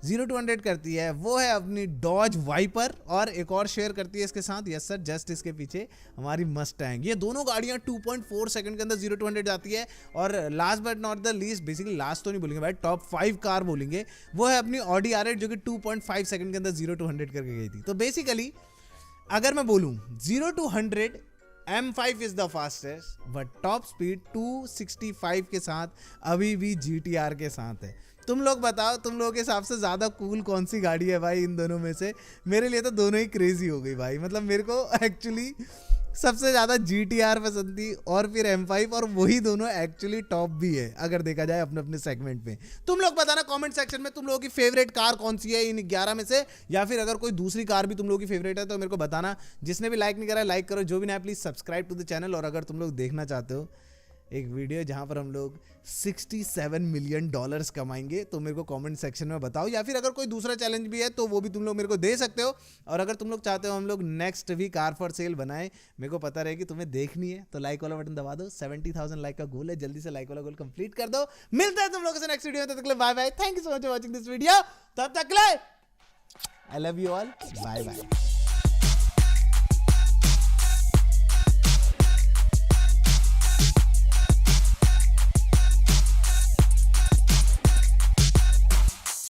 0 to 100 करती है, वो है अपनी डॉज वाइपर, और एक और शेयर करती है इसके साथ, यस सर, जस्ट इसके पीछे हमारी मस्टैंग। ये दोनों गाड़ियां 2.4 सेकंड के अंदर 0 to 100 जाती है। और last but not the least, basically last तो नहीं बोलेंगे भाई, टॉप 5 कार बोलेंगे, वो है अपनी Audi R8, जो कि 2.5 सेकंड के अंदर 0 to 100 करके गई थी। तो बेसिकली अगर मैं बोलूं 0 to 100 M5 is the fastest, but top speed 265 के साथ अभी भी GTR के साथ है। तुम लोग बताओ, तुम लोगों के हिसाब से ज्यादा कूल कौन सी गाड़ी है भाई इन दोनों में से? मेरे लिए तो दोनों ही क्रेजी हो गई भाई, मतलब मेरे को एक्चुअली सबसे ज्यादा GTR पसंद थी और फिर M5, और वही दोनों एक्चुअली टॉप भी है अगर देखा जाए अपने अपने सेगमेंट में। तुम लोग बताना कमेंट सेक्शन में तुम लोगों की फेवरेट कार कौन सी है इन 11 में से, या फिर अगर कोई दूसरी कार भी तुम लोगों की फेवरेट है तो मेरे को बताना। जिसने भी लाइक नहीं करा है लाइक करो, जो भी ना please subscribe to the channel. और अगर तुम लोग देखना चाहते हो एक वीडियो जहां पर हम लोग $67 मिलियन कमाएंगे तो मेरे को कमेंट सेक्शन में बताओ, या फिर अगर कोई दूसरा चैलेंज भी है तो वो भी तुम लोग मेरे को दे सकते हो। और अगर तुम लोग चाहते हो हम लोग नेक्स्ट भी कार फॉर सेल बनाए, मेरे को पता रहे कि तुम्हें देखनी है, तो लाइक वाला बटन दबा दो। 70,000 लाइक का गोल है, जल्दी से लाइक वाला गोल कंप्लीट कर दो। मिलते हैं तुम लोगों से नेक्स्ट वीडियो में, तब तक के लिए bye bye. Thank you so much for watching this video. तब तक के लिए I love you all, bye bye.